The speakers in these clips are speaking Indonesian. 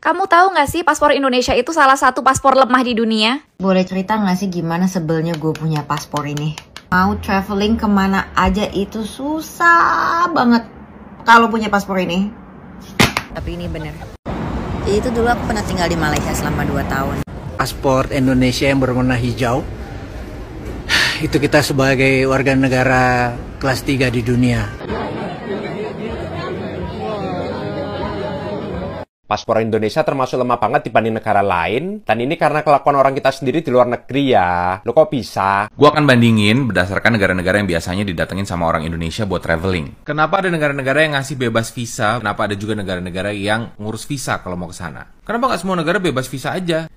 Kamu tahu nggak sih paspor Indonesia itu salah satu paspor lemah di dunia? Boleh cerita nggak sih gimana sebelnya gue punya paspor ini? Mau traveling kemana aja itu susah banget kalau punya paspor ini. Tapi ini bener. Itu dulu aku pernah tinggal di Malaysia selama 2 tahun. Paspor Indonesia yang berwarna hijau, itu kita sebagai warga negara kelas 3 di dunia. Paspor Indonesia termasuk lemah banget dibanding negara lain, dan ini karena kelakuan orang kita sendiri di luar negeri ya. Lo kok bisa? Gua akan bandingin berdasarkan negara-negara yang biasanya didatengin sama orang Indonesia buat traveling. Kenapa ada negara-negara yang ngasih bebas visa? Kenapa ada juga negara-negara yang ngurus visa kalau mau ke sana? Kenapa nggak semua negara bebas visa aja?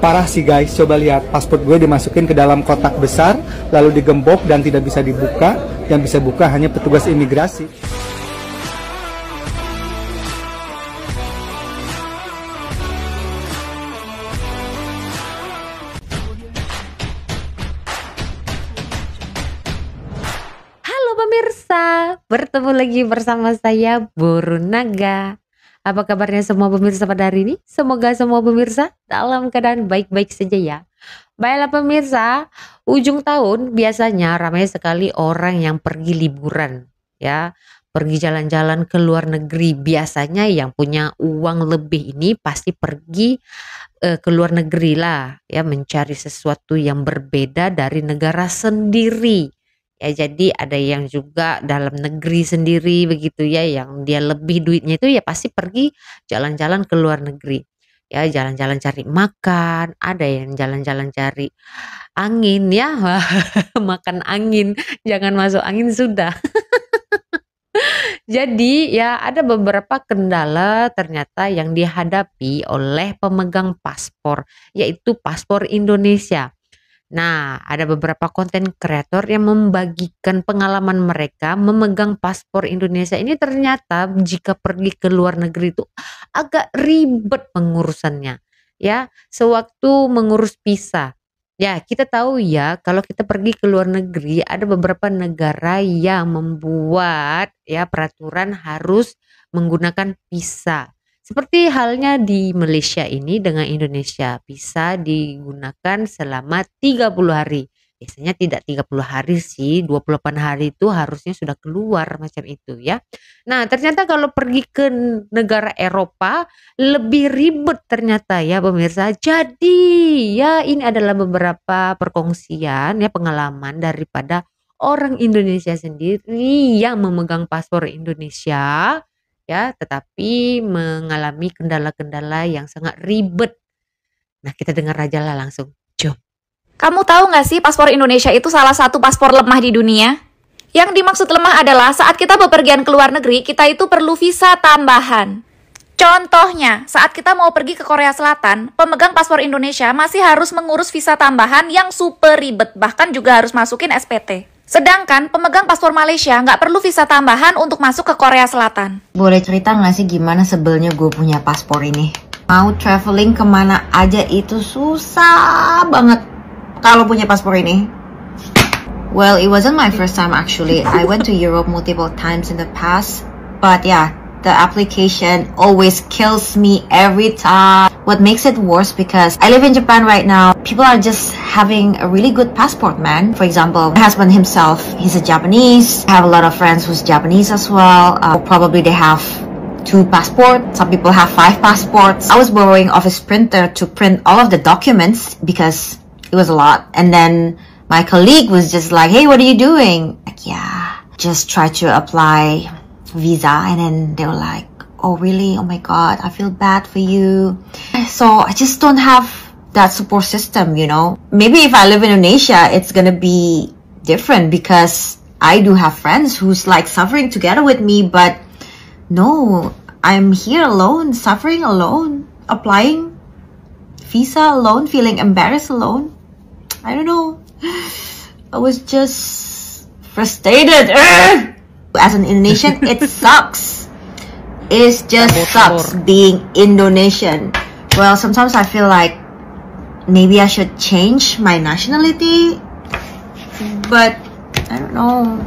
Parah sih guys, coba lihat paspor gue dimasukin ke dalam kotak besar, lalu digembok dan tidak bisa dibuka. Yang bisa buka hanya petugas imigrasi. Pemirsa, bertemu lagi bersama saya Borunaga. Apa kabarnya semua pemirsa pada hari ini? Semoga semua pemirsa dalam keadaan baik-baik saja ya. Baiklah pemirsa, ujung tahun biasanya ramai sekali orang yang pergi liburan ya, pergi jalan-jalan ke luar negeri. Biasanya yang punya uang lebih ini pasti pergi ke luar negeri lah ya, mencari sesuatu yang berbeda dari negara sendiri. Ya, jadi ada yang juga dalam negeri sendiri begitu ya, yang dia lebih duitnya itu ya pasti pergi jalan-jalan ke luar negeri. Ya, jalan-jalan cari makan, ada yang jalan-jalan cari angin ya, makan angin, jangan masuk angin sudah. Jadi ya ada beberapa kendala ternyata yang dihadapi oleh pemegang paspor, yaitu paspor Indonesia. Nah, ada beberapa konten kreator yang membagikan pengalaman mereka memegang paspor Indonesia ini. Ternyata jika pergi ke luar negeri itu agak ribet pengurusannya. Ya, sewaktu mengurus visa. Ya, kita tahu ya kalau kita pergi ke luar negeri ada beberapa negara yang membuat ya peraturan harus menggunakan visa. Seperti halnya di Malaysia ini dengan Indonesia, bisa digunakan selama 30 hari. Biasanya tidak 30 hari sih, 28 hari itu harusnya sudah keluar macam itu ya. Nah, ternyata kalau pergi ke negara Eropa lebih ribet ternyata ya pemirsa. Jadi ya ini adalah beberapa perkongsian ya pengalaman daripada orang Indonesia sendiri yang memegang paspor Indonesia. Ya, tetapi mengalami kendala-kendala yang sangat ribet. Nah, kita dengar aja lah langsung. Jom. Kamu tahu nggak sih paspor Indonesia itu salah satu paspor lemah di dunia? Yang dimaksud lemah adalah saat kita bepergian ke luar negeri, kita itu perlu visa tambahan. Contohnya, saat kita mau pergi ke Korea Selatan, pemegang paspor Indonesia masih harus mengurus visa tambahan yang super ribet, bahkan juga harus masukin SPT. Sedangkan pemegang paspor Malaysia nggak perlu visa tambahan untuk masuk ke Korea Selatan. Boleh cerita nggak sih gimana sebelnya gue punya paspor ini? Mau traveling kemana aja itu susah banget kalau punya paspor ini. Well, it wasn't my first time actually. I went to Europe multiple times in the past. But yeah, the application always kills me every time. What makes it worse because I live in Japan right now. People are just having a really good passport, man. For example, my husband himself, he's a Japanese. I have a lot of friends who's Japanese as well. Probably they have 2 passports. Some people have 5 passports. I was borrowing office printer to print all of the documents because it was a lot. And then my colleague was just like, hey, what are you doing? Like, yeah, just try to apply visa. And then they were like, oh really, oh my god, I feel bad for you. So I just don't have that support system, you know. Maybe if I live in Indonesia it's gonna be different because I do have friends who's like suffering together with me, but no, I'm here alone, suffering alone, applying visa alone, feeling embarrassed alone. I don't know, I was just frustrated. As an Indonesian it sucks. It just sucks being Indonesian. Well, sometimes I feel like maybe I should change my nationality, but I don't know.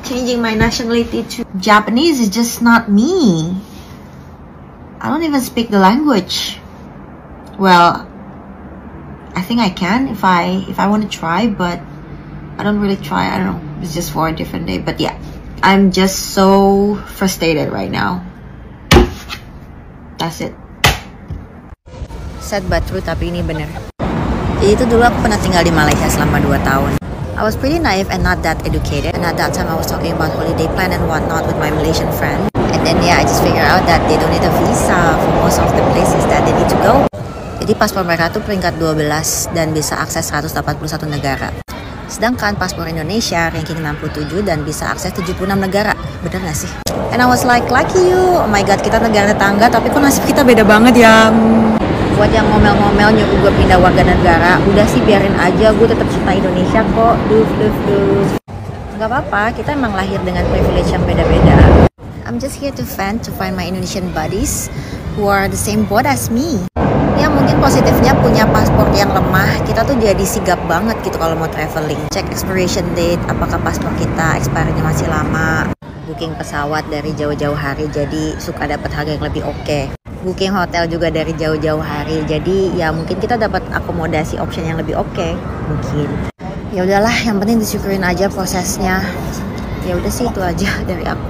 Changing my nationality to Japanese is just not me. I don't even speak the language. Well, I think I can if I want to try, but I don't really try. I don't know. It's just for a different day. But yeah, I'm just so frustrated right now. That's it. Sad but true, tapi ini bener. Jadi itu dulu aku pernah tinggal di Malaysia selama 2 tahun. I was pretty naive and not that educated. And at that time I was talking about holiday plan and whatnot with my Malaysian friend. And then yeah, I just figured out that they don't need a visa for most of the places that they need to go. Jadi paspor mereka tuh peringkat 12 dan bisa akses 181 negara. Sedangkan paspor Indonesia ranking 67 dan bisa akses 76 negara. Bener gak sih? And I was like, lucky you. Oh my god, kita negara tetangga tapi kok nasib kita beda banget ya. Buat yang ngomel-ngomel nyuruh gue pindah warga negara, udah sih biarin aja, gue tetap cinta Indonesia kok. Gak apa-apa, kita emang lahir dengan privilege yang beda-beda. I'm just here to vent, to find my Indonesian buddies who are the same boat as me. Ya mungkin positifnya punya paspor yang lemah, kita tuh jadi sigap banget gitu kalau mau traveling. Cek expiration date, apakah paspor kita expirednya masih lama. Booking pesawat dari jauh-jauh hari, jadi suka dapat harga yang lebih oke. Booking hotel juga dari jauh-jauh hari, jadi ya mungkin kita dapat akomodasi option yang lebih oke. Mungkin. Ya udahlah, yang penting disyukurin aja prosesnya. Ya udah sih itu aja dari aku.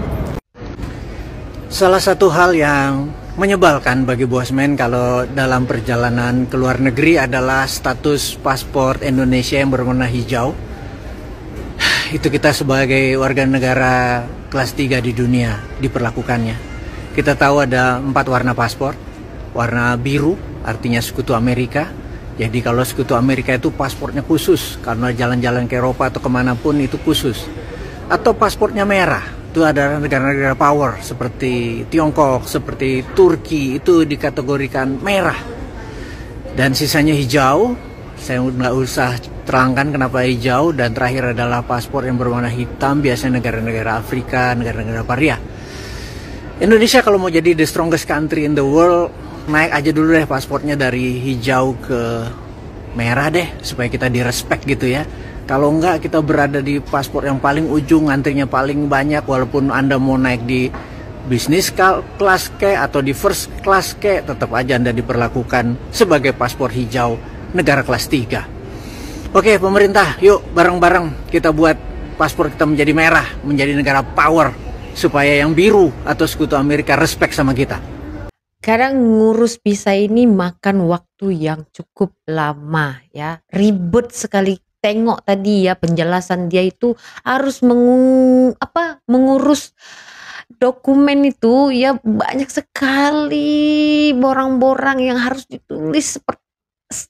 Salah satu hal yang menyebalkan bagi bosman kalau dalam perjalanan ke luar negeri adalah status paspor Indonesia yang berwarna hijau. Itu kita sebagai warga negara kelas 3 di dunia diperlakukannya. Kita tahu ada 4 warna paspor. Warna biru artinya sekutu Amerika. Jadi kalau sekutu Amerika itu paspornya khusus, karena jalan-jalan ke Eropa atau kemanapun itu khusus. Atau paspornya merah, itu ada negara-negara power seperti Tiongkok, seperti Turki, itu dikategorikan merah. Dan sisanya hijau, saya nggak usah terangkan kenapa hijau. Dan terakhir adalah paspor yang berwarna hitam, biasanya negara-negara Afrika, negara-negara paria. Indonesia kalau mau jadi the strongest country in the world, naik aja dulu deh paspornya dari hijau ke merah deh, supaya kita direspek gitu ya. Kalau enggak, kita berada di paspor yang paling ujung, antrinya paling banyak, walaupun Anda mau naik di bisnis kelas ke atau di first class ke, tetap aja Anda diperlakukan sebagai paspor hijau negara kelas 3. Oke pemerintah, yuk bareng-bareng kita buat paspor kita menjadi merah, menjadi negara power, supaya yang biru atau sekutu Amerika respect sama kita. Kadang ngurus visa ini makan waktu yang cukup lama ya, ribet sekali. Tengok tadi ya penjelasan dia itu harus mengurus dokumen itu ya, banyak sekali borang-borang yang harus ditulis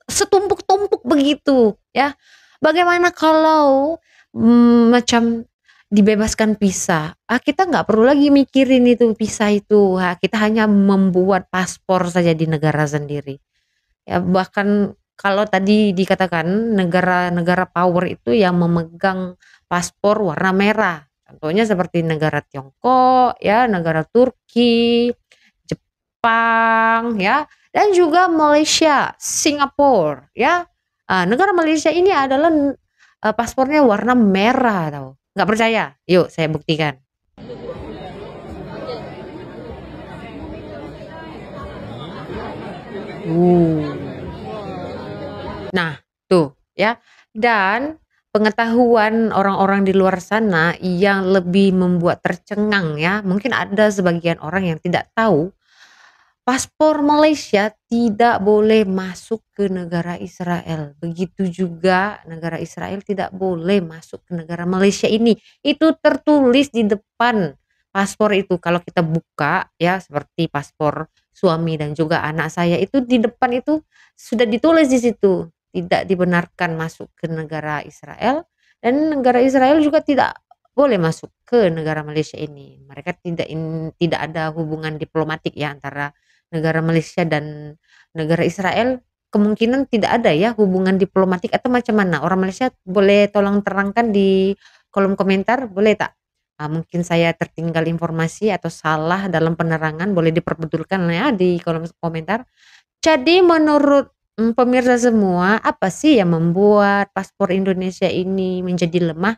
setumpuk-tumpuk begitu ya. Bagaimana kalau macam dibebaskan visa, kita nggak perlu lagi mikirin itu visa itu, kita hanya membuat paspor saja di negara sendiri ya. Bahkan kalau tadi dikatakan negara-negara power itu yang memegang paspor warna merah, contohnya seperti negara Tiongkok ya, negara Turki, Jepang ya, dan juga Malaysia, Singapura ya. Negara Malaysia ini adalah paspornya warna merah, tahu? Nggak percaya? Yuk saya buktikan. Nah, tuh ya. Dan pengetahuan orang-orang di luar sana yang lebih membuat tercengang ya. Mungkin ada sebagian orang yang tidak tahu paspor Malaysia tidak boleh masuk ke negara Israel. Begitu juga negara Israel tidak boleh masuk ke negara Malaysia ini. Itu tertulis di depan paspor itu. Kalau kita buka ya, seperti paspor suami dan juga anak saya, itu di depan itu sudah ditulis di situ, tidak dibenarkan masuk ke negara Israel, dan negara Israel juga tidak boleh masuk ke negara Malaysia ini. Mereka tidak ada hubungan diplomatik ya antara negara Malaysia dan negara Israel. Kemungkinan tidak ada ya hubungan diplomatik atau macam mana. Orang Malaysia boleh tolong terangkan di kolom komentar, boleh tak? Mungkin saya tertinggal informasi atau salah dalam penerangan, boleh diperbetulkan ya di kolom komentar. Jadi menurut pemirsa semua, apa sih yang membuat paspor Indonesia ini menjadi lemah?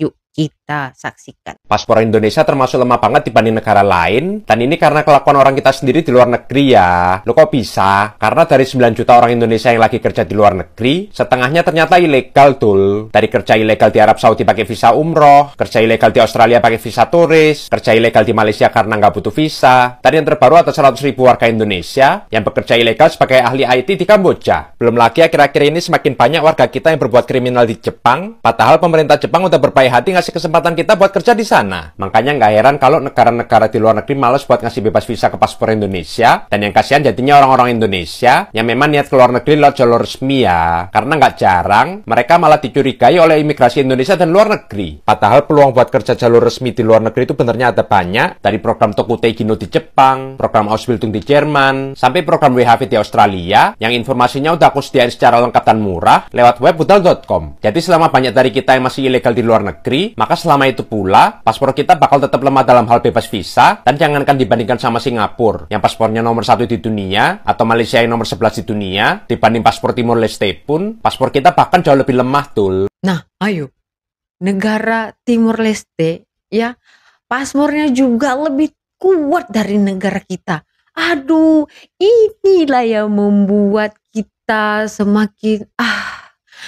Yuk kita kita saksikan. Paspor Indonesia termasuk lemah banget dibanding negara lain, dan ini karena kelakuan orang kita sendiri di luar negeri ya. Loh kok bisa? Karena dari 9 juta orang Indonesia yang lagi kerja di luar negeri, setengahnya ternyata ilegal tuh. Dari kerja ilegal di Arab Saudi pakai visa umroh, kerja ilegal di Australia pakai visa turis, kerja ilegal di Malaysia karena nggak butuh visa. Tadi yang terbaru ada 100.000 warga Indonesia yang bekerja ilegal sebagai ahli IT di Kamboja. Belum lagi akhir-akhir ini semakin banyak warga kita yang berbuat kriminal di Jepang, padahal pemerintah Jepang udah berbaik hati ngasih kesempatan kita buat kerja di sana. Makanya nggak heran kalau negara-negara di luar negeri malas buat ngasih bebas visa ke paspor Indonesia, dan yang kasihan jadinya orang-orang Indonesia yang memang niat keluar negeri lewat jalur resmi ya. Karena nggak jarang mereka malah dicurigai oleh imigrasi Indonesia dan luar negeri. Padahal peluang buat kerja jalur resmi di luar negeri itu benernya ada banyak, dari program Tokutei Gino di Jepang, program Ausbildung di Jerman, sampai program WHV di Australia yang informasinya udah aku sediain secara lengkap dan murah lewat web budal.com. Jadi selama banyak dari kita yang masih ilegal di luar negeri, maka selama itu pula paspor kita bakal tetap lemah dalam hal bebas visa, dan jangankan dibandingkan sama Singapura yang paspornya nomor 1 di dunia, atau Malaysia yang nomor 11 di dunia, dibanding paspor Timor Leste pun, paspor kita bahkan jauh lebih lemah tuh. Nah, ayo, negara Timor Leste ya, paspornya juga lebih kuat dari negara kita. Aduh, inilah yang membuat kita semakin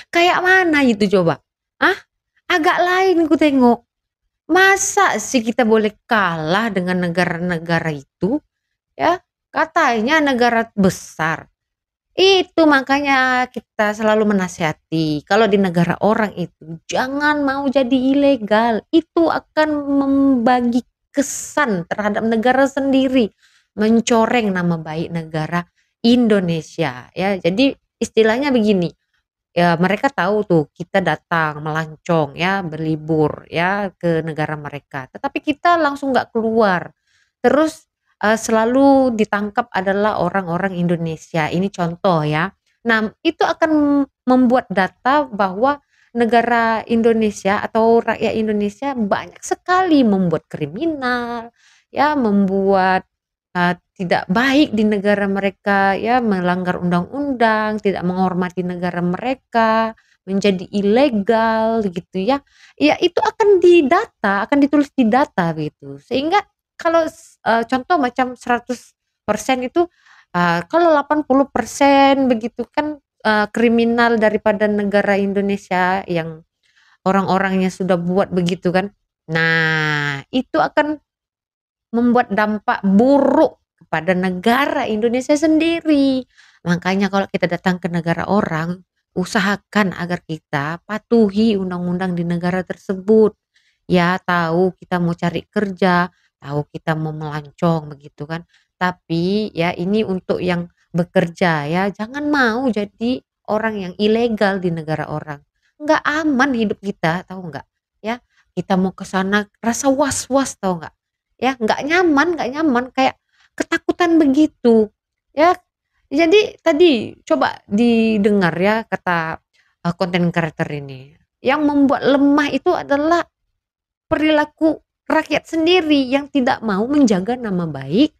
kayak mana itu coba? Agak lain ku tengok. Masa sih kita boleh kalah dengan negara-negara itu? Ya, katanya negara besar. Itu makanya kita selalu menasihati kalau di negara orang itu jangan mau jadi ilegal. Itu akan membagi kesan terhadap negara sendiri, mencoreng nama baik negara Indonesia ya. Jadi istilahnya begini. Ya, mereka tahu tuh kita datang melancong ya, berlibur ya ke negara mereka. Tetapi kita langsung nggak keluar. Terus selalu ditangkap adalah orang-orang Indonesia. Ini contoh ya. Nah, itu akan membuat data bahwa negara Indonesia atau rakyat Indonesia banyak sekali membuat kriminal, ya, membuat tidak baik di negara mereka, ya, melanggar undang-undang, tidak menghormati negara mereka, menjadi ilegal gitu ya. Ya itu akan didata, akan ditulis di data gitu. Sehingga kalau contoh macam 100% itu kalau 80% begitu kan kriminal daripada negara Indonesia yang orang-orangnya sudah buat begitu kan. Nah, itu akan membuat dampak buruk kepada negara Indonesia sendiri. Makanya kalau kita datang ke negara orang, usahakan agar kita patuhi undang-undang di negara tersebut. Ya, tahu kita mau cari kerja, tahu kita mau melancong begitu kan. Tapi ya ini untuk yang bekerja ya, jangan mau jadi orang yang ilegal di negara orang. Nggak aman hidup kita, tahu nggak? Ya, kita mau ke sana rasa was-was, tahu nggak? Ya, nggak nyaman, kayak ketakutan begitu. Ya, jadi tadi coba didengar ya kata konten creator ini. Yang membuat lemah itu adalah perilaku rakyat sendiri yang tidak mau menjaga nama baik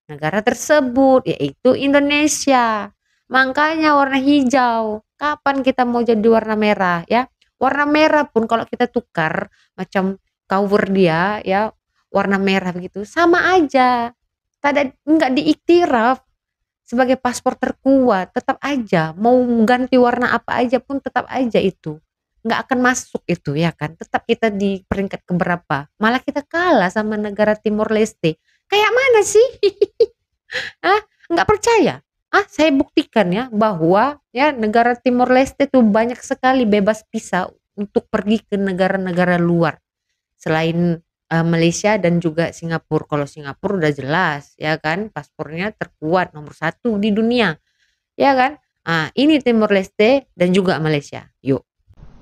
negara tersebut, yaitu Indonesia. Makanya warna hijau. Kapan kita mau jadi warna merah ya? Warna merah pun kalau kita tukar macam cover dia ya, warna merah begitu, sama aja. Nggak diiktiraf sebagai paspor terkuat, tetap aja mau ganti warna apa aja pun tetap aja itu nggak akan masuk itu ya kan. Tetap kita di peringkat keberapa, malah kita kalah sama negara Timor Leste. Kayak mana sih? Nggak percaya? Saya buktikan ya bahwa ya negara Timor Leste tuh banyak sekali bebas visa untuk pergi ke negara-negara luar selain Malaysia dan juga Singapura. Kalau Singapura udah jelas ya kan, paspornya terkuat nomor 1 di dunia ya kan. Ini Timor Leste dan juga Malaysia. Yuk,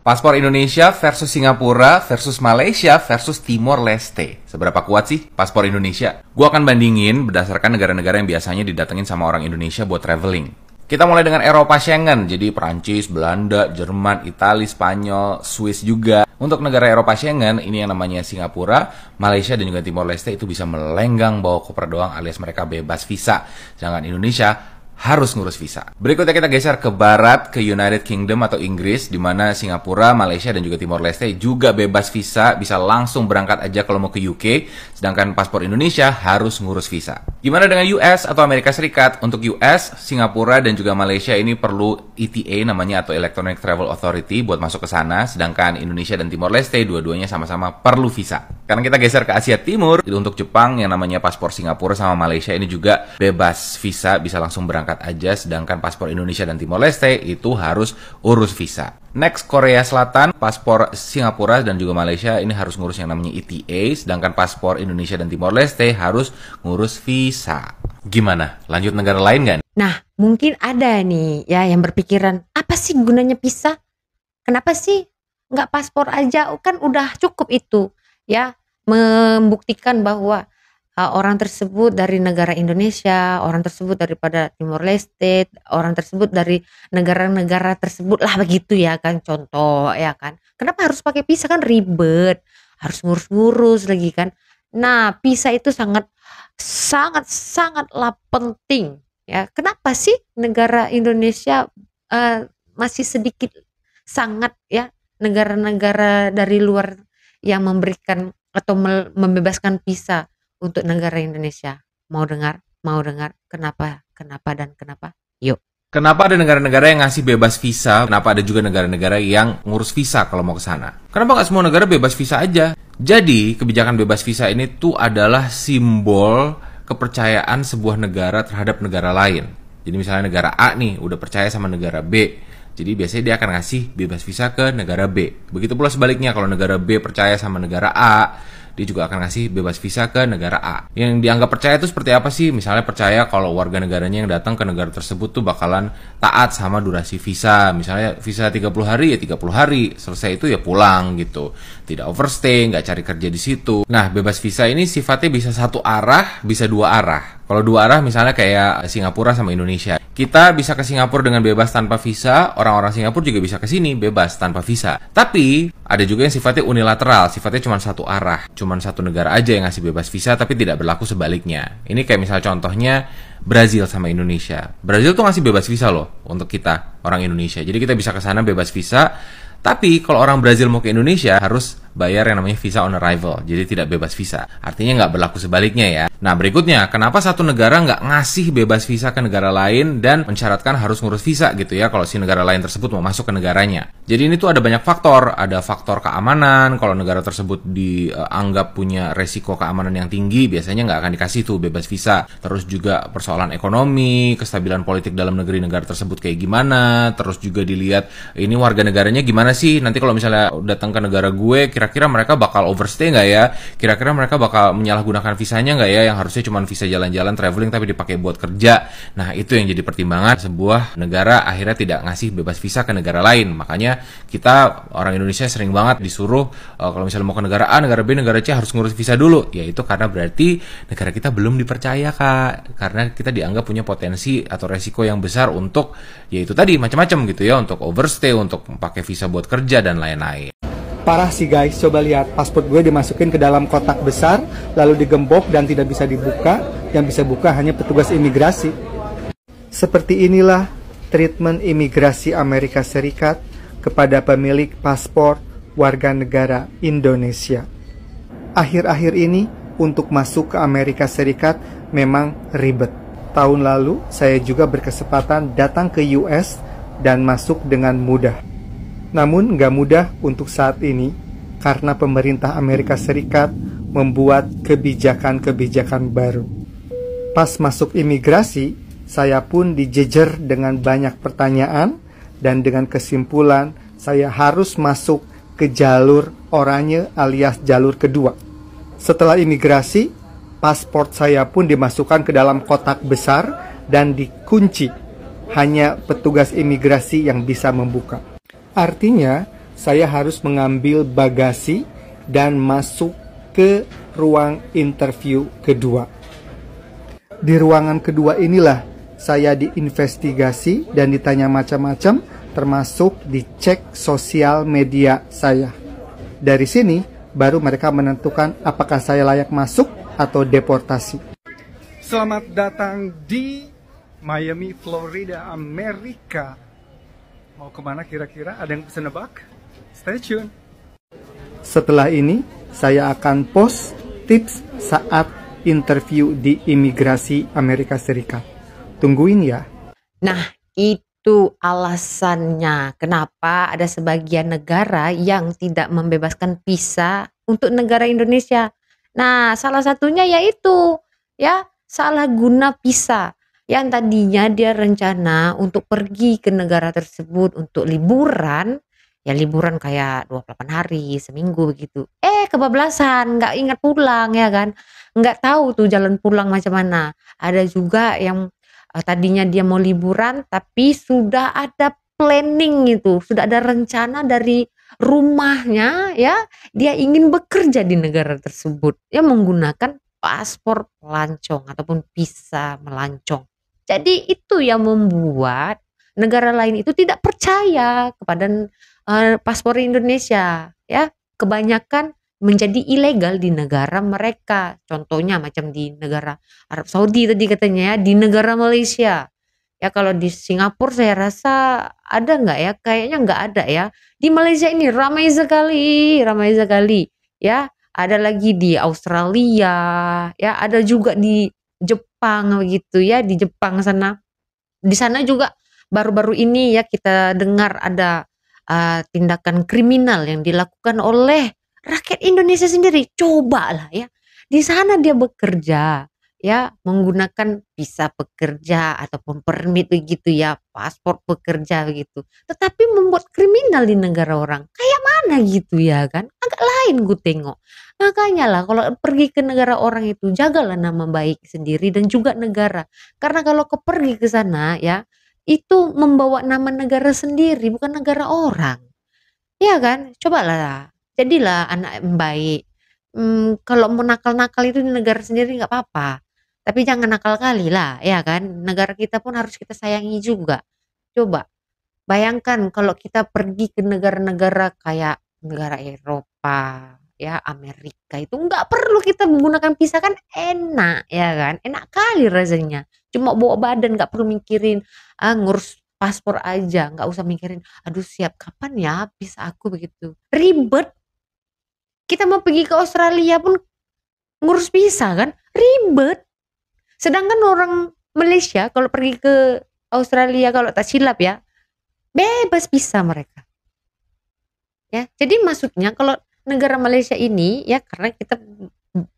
paspor Indonesia versus Singapura versus Malaysia versus Timor Leste. Seberapa kuat sih paspor Indonesia? Gua akan bandingin berdasarkan negara-negara yang biasanya didatengin sama orang Indonesia buat traveling. Kita mulai dengan Eropa Schengen, jadi Prancis, Belanda, Jerman, Italia, Spanyol, Swiss juga. Untuk negara Eropa Schengen, ini yang namanya Singapura, Malaysia, dan juga Timor Leste itu bisa melenggang bawa koper doang alias mereka bebas visa. Sedangkan Indonesia harus ngurus visa. Berikutnya kita geser ke barat, ke United Kingdom atau Inggris, di mana Singapura, Malaysia, dan juga Timor Leste juga bebas visa, bisa langsung berangkat aja kalau mau ke UK, sedangkan paspor Indonesia harus ngurus visa. Gimana dengan US atau Amerika Serikat? Untuk US, Singapura, dan juga Malaysia ini perlu ETA namanya atau Electronic Travel Authority buat masuk ke sana, sedangkan Indonesia dan Timor Leste dua-duanya sama-sama perlu visa. Sekarang kita geser ke Asia Timur, untuk Jepang yang namanya paspor Singapura sama Malaysia ini juga bebas visa, bisa langsung berangkat aja, sedangkan paspor Indonesia dan Timor Leste itu harus urus visa. Next, Korea Selatan, paspor Singapura dan juga Malaysia ini harus ngurus yang namanya ETA, sedangkan paspor Indonesia dan Timor Leste harus ngurus visa. Gimana? Lanjut negara lain nggak? Nah, mungkin ada nih ya yang berpikiran, apa sih gunanya visa? Kenapa sih nggak paspor aja? Kan udah cukup itu ya, membuktikan bahwa orang tersebut dari negara Indonesia, orang tersebut daripada Timor Leste, orang tersebut dari negara-negara tersebut lah begitu ya kan, contoh ya kan. Kenapa harus pakai visa, kan ribet, harus ngurus-ngurus lagi kan. Nah, visa itu sangatlah penting ya. Kenapa sih negara Indonesia masih sedikit sangat ya negara-negara dari luar yang memberikan atau membebaskan visa untuk negara Indonesia? Mau dengar? Kenapa dan kenapa? Yuk. Kenapa ada negara-negara yang ngasih bebas visa? Kenapa ada juga negara-negara yang ngurus visa kalau mau ke sana? Kenapa nggak semua negara bebas visa aja? Jadi, kebijakan bebas visa ini tuh adalah simbol kepercayaan sebuah negara terhadap negara lain. Jadi misalnya negara A nih udah percaya sama negara B, jadi biasanya dia akan ngasih bebas visa ke negara B. Begitu pula sebaliknya, kalau negara B percaya sama negara A, dia juga akan ngasih bebas visa ke negara A. Yang dianggap percaya itu seperti apa sih? Misalnya percaya kalau warga negaranya yang datang ke negara tersebut tuh bakalan taat sama durasi visa. Misalnya visa 30 hari ya 30 hari, selesai itu ya pulang gitu. Tidak overstay, nggak cari kerja di situ. Nah, bebas visa ini sifatnya bisa satu arah, bisa dua arah. Kalau dua arah misalnya kayak Singapura sama Indonesia. Kita bisa ke Singapura dengan bebas tanpa visa, orang-orang Singapura juga bisa ke sini bebas tanpa visa. Tapi ada juga yang sifatnya unilateral, sifatnya cuma satu arah. Cuma satu negara aja yang ngasih bebas visa tapi tidak berlaku sebaliknya. Ini kayak misal contohnya Brazil sama Indonesia. Brazil tuh ngasih bebas visa loh untuk kita, orang Indonesia. Jadi kita bisa ke sana bebas visa. Tapi kalau orang Brazil mau ke Indonesia harus bayar yang namanya visa on arrival, jadi tidak bebas visa. Artinya nggak berlaku sebaliknya ya. Nah berikutnya, kenapa satu negara nggak ngasih bebas visa ke negara lain dan mensyaratkan harus ngurus visa gitu ya kalau si negara lain tersebut mau masuk ke negaranya. Jadi ini tuh ada banyak faktor. Ada faktor keamanan, kalau negara tersebut dianggap punya resiko keamanan yang tinggi, biasanya nggak akan dikasih tuh bebas visa. Terus juga persoalan ekonomi, kestabilan politik dalam negeri negara tersebut kayak gimana. Terus juga dilihat ini warga negaranya gimana sih, nanti kalau misalnya datang ke negara gue, kira-kira mereka bakal overstay nggak ya? Kira-kira mereka bakal menyalahgunakan visanya nggak ya? Yang harusnya cuma visa jalan-jalan, traveling, tapi dipakai buat kerja. Nah, itu yang jadi pertimbangan sebuah negara akhirnya tidak ngasih bebas visa ke negara lain. Makanya kita, orang Indonesia sering banget disuruh, kalau misalnya mau ke negara A, negara B, negara C harus ngurus visa dulu. Ya itu karena berarti negara kita belum dipercaya, Kak. Karena kita dianggap punya potensi atau resiko yang besar untuk, ya itu tadi, macam-macam gitu ya, untuk overstay, untuk pakai visa buat kerja dan lain-lain. Parah sih guys, coba lihat, paspor gue dimasukin ke dalam kotak besar, lalu digembok dan tidak bisa dibuka. Yang bisa buka hanya petugas imigrasi. Seperti inilah treatment imigrasi Amerika Serikat kepada pemilik paspor warga negara Indonesia. Akhir-akhir ini untuk masuk ke Amerika Serikat memang ribet. Tahun lalu saya juga berkesempatan datang ke US dan masuk dengan mudah. Namun nggak mudah untuk saat ini karena pemerintah Amerika Serikat membuat kebijakan-kebijakan baru. Pas masuk imigrasi, saya pun dijejer dengan banyak pertanyaan dan dengan kesimpulan saya harus masuk ke jalur oranye alias jalur kedua. Setelah imigrasi, paspor saya pun dimasukkan ke dalam kotak besar dan dikunci. Hanya petugas imigrasi yang bisa membuka. Artinya, saya harus mengambil bagasi dan masuk ke ruang interview kedua. Di ruangan kedua inilah saya diinvestigasi dan ditanya macam-macam, termasuk dicek sosial media saya. Dari sini, baru mereka menentukan apakah saya layak masuk atau deportasi. Selamat datang di Miami, Florida, Amerika. Mau kemana kira-kira? Ada yang bisa nebak? Stay tune. Setelah ini, saya akan post tips saat interview di imigrasi Amerika Serikat. Tungguin ya. Nah, itu alasannya kenapa ada sebagian negara yang tidak membebaskan visa untuk negara Indonesia. Nah, salah satunya yaitu ya salah guna visa. Yang tadinya dia rencana untuk pergi ke negara tersebut untuk liburan, ya liburan kayak 28 hari, seminggu begitu. Kebablasan, nggak ingat pulang ya kan. Nggak tahu tuh jalan pulang macam mana. Ada juga yang tadinya dia mau liburan tapi sudah ada planning itu, sudah ada rencana dari rumahnya ya, dia ingin bekerja di negara tersebut. Ya menggunakan paspor pelancong ataupun visa melancong. Jadi itu yang membuat negara lain itu tidak percaya kepada paspor Indonesia ya. Kebanyakan menjadi ilegal di negara mereka. Contohnya macam di negara Arab Saudi tadi katanya ya, di negara Malaysia. Ya kalau di Singapura saya rasa ada nggak ya? Kayaknya nggak ada ya. Di Malaysia ini ramai sekali ya. Ada lagi di Australia, ya ada juga di Jepang begitu ya, di Jepang sana. Di sana juga baru-baru ini ya kita dengar ada tindakan kriminal yang dilakukan oleh rakyat Indonesia sendiri. Cobalah ya, di sana dia bekerja ya menggunakan visa pekerja ataupun permit begitu ya, paspor pekerja begitu. Tetapi membuat kriminal di negara orang. Kayak mana gitu ya kan? Agak lain gue tengok. Makanya lah kalau pergi ke negara orang itu jagalah nama baik sendiri dan juga negara. Karena kalau pergi ke sana ya, itu membawa nama negara sendiri bukan negara orang. Iya kan? Cobalah jadilah anak yang baik. Kalau mau nakal-nakal itu di negara sendiri nggak apa-apa. Tapi jangan nakal kali lah, ya kan? Negara kita pun harus kita sayangi juga. Coba bayangkan kalau kita pergi ke negara-negara kayak negara Eropa, ya Amerika itu nggak perlu kita menggunakan visa kan enak, ya kan? Enak kali rasanya. Cuma bawa badan nggak perlu mikirin ngurus paspor aja, nggak usah mikirin, aduh siap kapan ya visa aku begitu. Ribet. Kita mau pergi ke Australia pun ngurus visa kan ribet. Sedangkan orang Malaysia kalau pergi ke Australia kalau tak silap ya bebas visa mereka. Ya, jadi maksudnya kalau negara Malaysia ini ya karena kita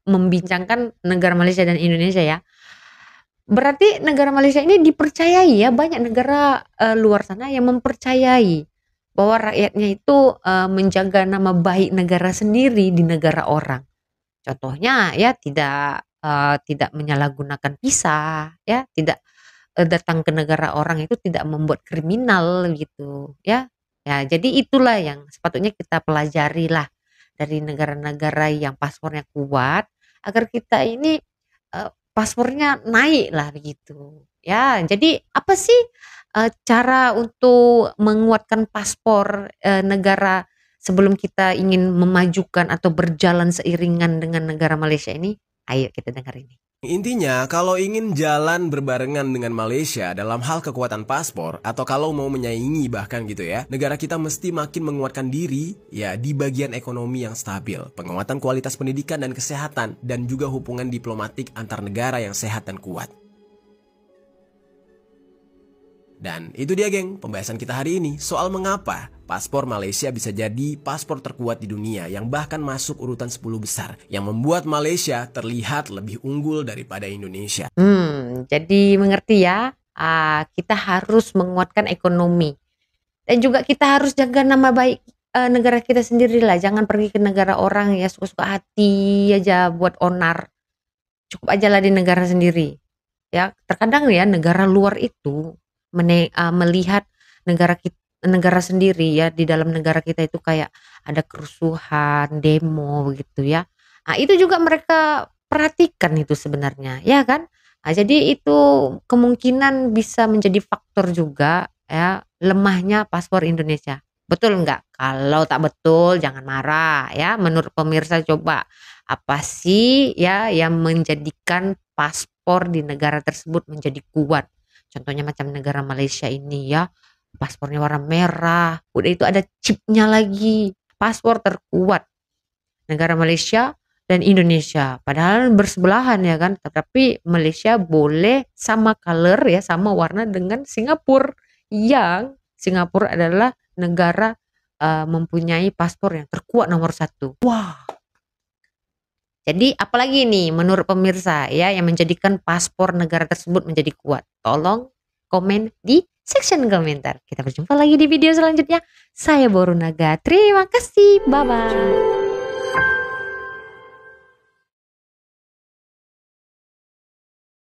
membincangkan negara Malaysia dan Indonesia ya. Berarti negara Malaysia ini dipercayai ya, banyak negara luar sana yang mempercayai bahwa rakyatnya itu menjaga nama baik negara sendiri di negara orang. Contohnya ya tidak menyalahgunakan visa ya, tidak datang ke negara orang itu tidak membuat kriminal gitu ya. Ya, jadi itulah yang sepatutnya kita pelajari lah dari negara-negara yang paspornya kuat agar kita ini paspornya naik lah begitu. Ya, jadi apa sih cara untuk menguatkan paspor negara sebelum kita ingin memajukan atau berjalan seiringan dengan negara Malaysia ini? Ayo kita dengar ini. Intinya, kalau ingin jalan berbarengan dengan Malaysia dalam hal kekuatan paspor, atau kalau mau menyaingi bahkan gitu ya, negara kita mesti makin menguatkan diri ya di bagian ekonomi yang stabil, penguatan kualitas pendidikan dan kesehatan, dan juga hubungan diplomatik antar negara yang sehat dan kuat. Dan itu dia geng, pembahasan kita hari ini soal mengapa paspor Malaysia bisa jadi paspor terkuat di dunia yang bahkan masuk urutan 10 besar yang membuat Malaysia terlihat lebih unggul daripada Indonesia. Jadi mengerti ya, kita harus menguatkan ekonomi dan juga kita harus jaga nama baik negara kita sendiri lah. Jangan pergi ke negara orang ya suka-suka hati aja buat onar. Cukup aja lah di negara sendiri. Ya, terkadang ya negara luar itu melihat negara sendiri ya, di dalam negara kita itu kayak ada kerusuhan, demo gitu ya. Itu juga mereka perhatikan itu sebenarnya, ya kan? Jadi itu kemungkinan bisa menjadi faktor juga ya lemahnya paspor Indonesia. Betul nggak? Kalau tak betul jangan marah ya. Menurut pemirsa coba apa sih ya yang menjadikan paspor di negara tersebut menjadi kuat? Contohnya macam negara Malaysia ini ya, paspornya warna merah. Udah itu ada chipnya lagi. Paspor terkuat negara Malaysia dan Indonesia. Padahal bersebelahan ya kan. Tapi Malaysia boleh sama color ya, sama warna dengan Singapura. Yang Singapura adalah negara mempunyai paspor yang terkuat nomor 1. Wah. Jadi apalagi nih menurut pemirsa ya yang menjadikan paspor negara tersebut menjadi kuat? Tolong komen di section komentar. Kita berjumpa lagi di video selanjutnya. Saya Borunaga. Terima kasih. Bye-bye.